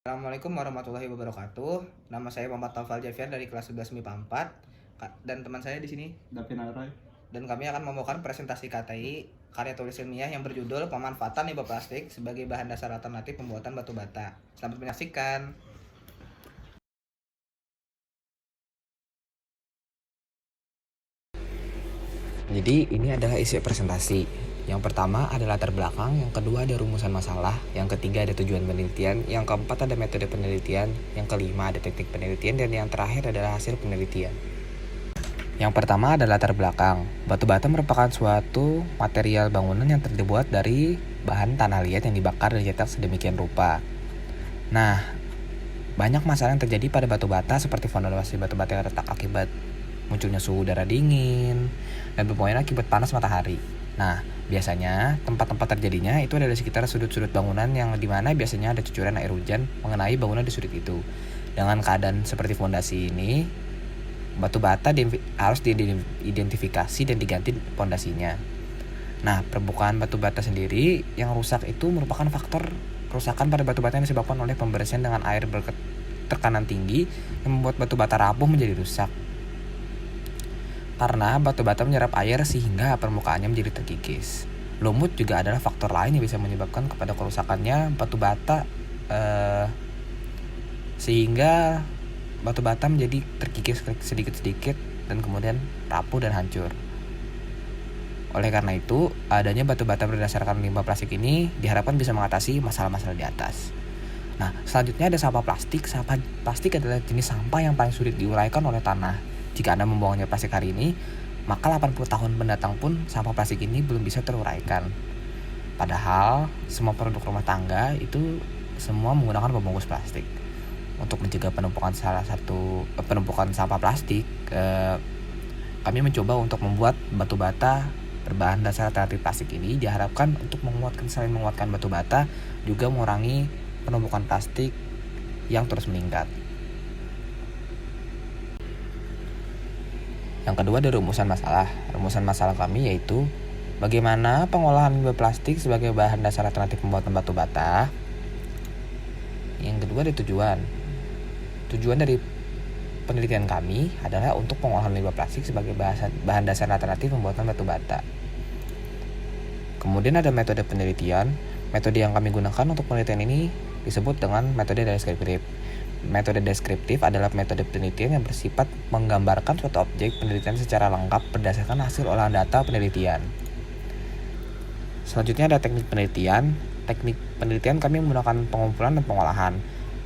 Assalamualaikum warahmatullahi wabarakatuh. Nama saya Muhammad Taufal Javier dari kelas 11 MIPA 4 dan teman saya di sini. Davin Aroy. Dan kami akan membawakan presentasi KTI karya tulis ilmiah yang berjudul Pemanfaatan Limbah Plastik sebagai bahan dasar alternatif pembuatan batu bata. Selamat menyaksikan. Jadi ini adalah isi presentasi. Yang pertama ada latar belakang, yang kedua ada rumusan masalah, yang ketiga ada tujuan penelitian, yang keempat ada metode penelitian, yang kelima ada teknik penelitian, dan yang terakhir adalah hasil penelitian. Yang pertama ada latar belakang. Batu bata merupakan suatu material bangunan yang terbuat dari bahan tanah liat yang dibakar dan dicetak sedemikian rupa. Nah, banyak masalah yang terjadi pada batu bata seperti fondasi batu bata yang retak akibat munculnya suhu udara dingin, dan pemoyaan akibat panas matahari. Nah, biasanya tempat-tempat terjadinya itu ada di sekitar sudut-sudut bangunan yang dimana biasanya ada cucuran air hujan mengenai bangunan di sudut itu. Dengan keadaan seperti fondasi ini, batu bata harus diidentifikasi dan diganti fondasinya. Nah, permukaan batu bata sendiri yang rusak itu merupakan faktor kerusakan pada batu bata yang disebabkan oleh pembersihan dengan air bertekanan tinggi yang membuat batu bata rapuh menjadi rusak. Karena batu bata menyerap air sehingga permukaannya menjadi terkikis. Lumut juga adalah faktor lain yang bisa menyebabkan kepada kerusakannya batu bata sehingga batu bata menjadi terkikis sedikit-sedikit dan kemudian rapuh dan hancur. Oleh karena itu, adanya batu bata berdasarkan limbah plastik ini diharapkan bisa mengatasi masalah-masalah di atas. Nah, selanjutnya ada sampah plastik. Sampah plastik adalah jenis sampah yang paling sulit diuraikan oleh tanah. Jika Anda membuangnya plastik hari ini, maka 80 tahun mendatang pun sampah plastik ini belum bisa teruraikan. Padahal, semua produk rumah tangga itu semua menggunakan pembungkus plastik. Untuk mencegah penumpukan penumpukan sampah plastik, kami mencoba untuk membuat batu bata berbahan dasar alternatif plastik ini diharapkan untuk selain menguatkan batu bata, juga mengurangi penumpukan plastik yang terus meningkat. Yang kedua ada rumusan masalah. Rumusan masalah kami yaitu bagaimana pengolahan limbah plastik sebagai bahan dasar alternatif pembuatan batu bata. Yang kedua ada tujuan. Tujuan dari penelitian kami adalah untuk pengolahan limbah plastik sebagai bahan dasar alternatif pembuatan batu bata. Kemudian ada metode penelitian. Metode yang kami gunakan untuk penelitian ini disebut dengan metode deskriptif. Metode deskriptif adalah metode penelitian yang bersifat menggambarkan suatu objek penelitian secara lengkap berdasarkan hasil olahan data penelitian. Selanjutnya ada teknik penelitian. Teknik penelitian kami menggunakan pengumpulan dan pengolahan.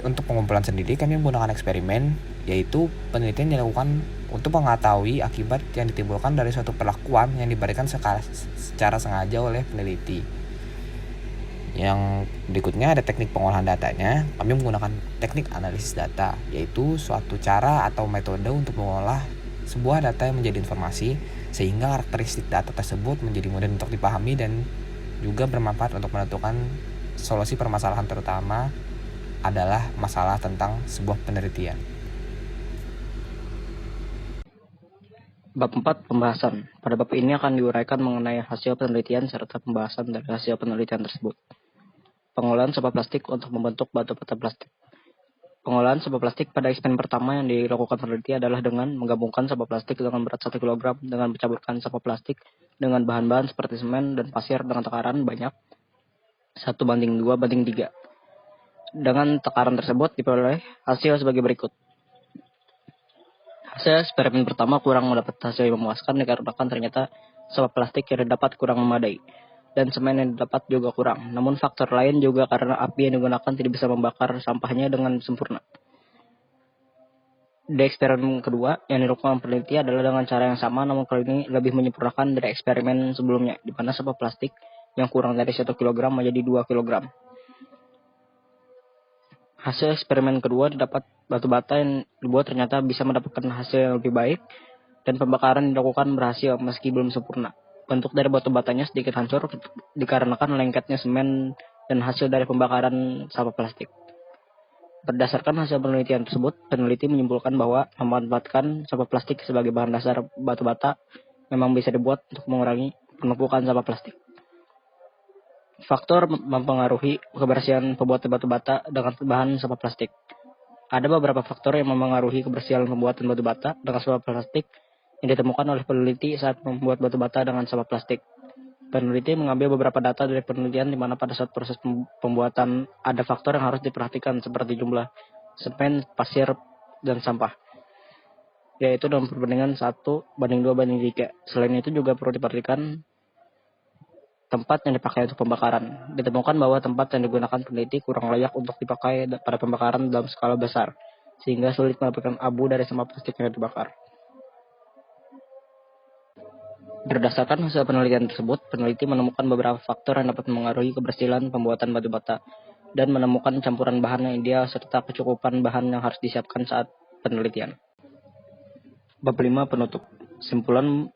Untuk pengumpulan sendiri kami menggunakan eksperimen, yaitu penelitian yang dilakukan untuk mengetahui akibat yang ditimbulkan dari suatu perlakuan yang diberikan secara sengaja oleh peneliti. Yang berikutnya ada teknik pengolahan datanya. Kami menggunakan teknik analisis data, yaitu suatu cara atau metode untuk mengolah sebuah data yang menjadi informasi sehingga karakteristik data tersebut menjadi mudah untuk dipahami dan juga bermanfaat untuk menentukan solusi permasalahan, terutama adalah masalah tentang sebuah penelitian. Bab 4 Pembahasan. Pada bab ini akan diuraikan mengenai hasil penelitian serta pembahasan dari hasil penelitian tersebut. Pengolahan sampah plastik untuk membentuk batu bata plastik. Pengolahan sampah plastik pada eksperimen pertama yang dilakukan peneliti adalah dengan menggabungkan sampah plastik dengan berat 1 kg dengan mencampurkan sampah plastik dengan bahan-bahan seperti semen dan pasir dengan tekanan banyak 1:2:3. Dengan tekanan tersebut diperoleh hasil sebagai berikut. Hasil eksperimen pertama kurang mendapat hasil yang memuaskan dikarenakan ternyata sampah plastik yang didapat kurang memadai dan semen yang didapat juga kurang. Namun faktor lain juga karena api yang digunakan tidak bisa membakar sampahnya dengan sempurna. Di eksperimen kedua yang dilakukan peneliti adalah dengan cara yang sama, namun kali ini lebih menyempurnakan dari eksperimen sebelumnya, di mana sampah plastik yang kurang dari 1 kg menjadi 2 kg. Hasil eksperimen kedua didapat batu bata yang dibuat ternyata bisa mendapatkan hasil yang lebih baik dan pembakaran dilakukan berhasil meski belum sempurna. Bentuk dari batu batanya sedikit hancur dikarenakan lengketnya semen dan hasil dari pembakaran sampah plastik. Berdasarkan hasil penelitian tersebut, peneliti menyimpulkan bahwa memanfaatkan sampah plastik sebagai bahan dasar batu bata memang bisa dibuat untuk mengurangi penumpukan sampah plastik. Faktor mempengaruhi kebersihan pembuatan batu bata dengan bahan sampah plastik. Ada beberapa faktor yang mempengaruhi kebersihan pembuatan batu bata dengan sampah plastik yang ditemukan oleh peneliti saat membuat batu bata dengan sampah plastik. Peneliti mengambil beberapa data dari penelitian di mana pada saat proses pembuatan ada faktor yang harus diperhatikan seperti jumlah semen, pasir, dan sampah, yaitu dalam perbandingan 1:2:3. Selain itu juga perlu diperhatikan tempat yang dipakai untuk pembakaran. Ditemukan bahwa tempat yang digunakan peneliti kurang layak untuk dipakai pada pembakaran dalam skala besar, sehingga sulit mendapatkan abu dari sampah plastik yang dibakar. Berdasarkan hasil penelitian tersebut, peneliti menemukan beberapa faktor yang dapat mengaruhi kebersihan pembuatan batu bata dan menemukan campuran bahan yang ideal serta kecukupan bahan yang harus disiapkan saat penelitian. Bab 5 penutup. Simpulan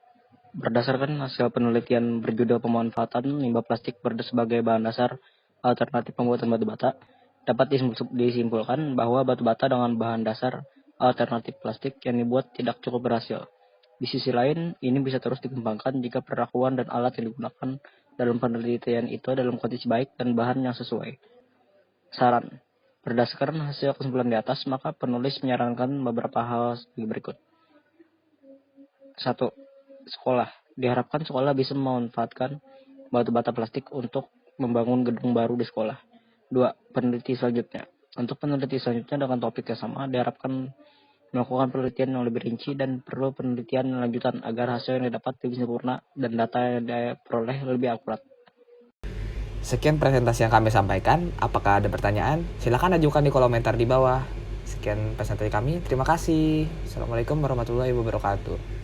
berdasarkan hasil penelitian berjudul pemanfaatan limbah plastik sebagai bahan dasar alternatif pembuatan batu bata, dapat disimpulkan bahwa batu bata dengan bahan dasar alternatif plastik yang dibuat tidak cukup berhasil. Di sisi lain, ini bisa terus dikembangkan jika perlakuan dan alat yang digunakan dalam penelitian itu dalam kondisi baik dan bahan yang sesuai. Saran. Berdasarkan hasil kesimpulan di atas, maka penulis menyarankan beberapa hal sebagai berikut. 1. Sekolah. Diharapkan sekolah bisa memanfaatkan batu bata plastik untuk membangun gedung baru di sekolah. 2. Peneliti selanjutnya. Untuk peneliti selanjutnya dengan topik yang sama, diharapkan melakukan penelitian yang lebih rinci dan perlu penelitian lanjutan agar hasil yang didapat lebih sempurna dan data yang diperoleh lebih akurat. Sekian presentasi yang kami sampaikan. Apakah ada pertanyaan? Silakan ajukan di kolom komentar di bawah. Sekian presentasi kami. Terima kasih. Assalamualaikum warahmatullahi wabarakatuh.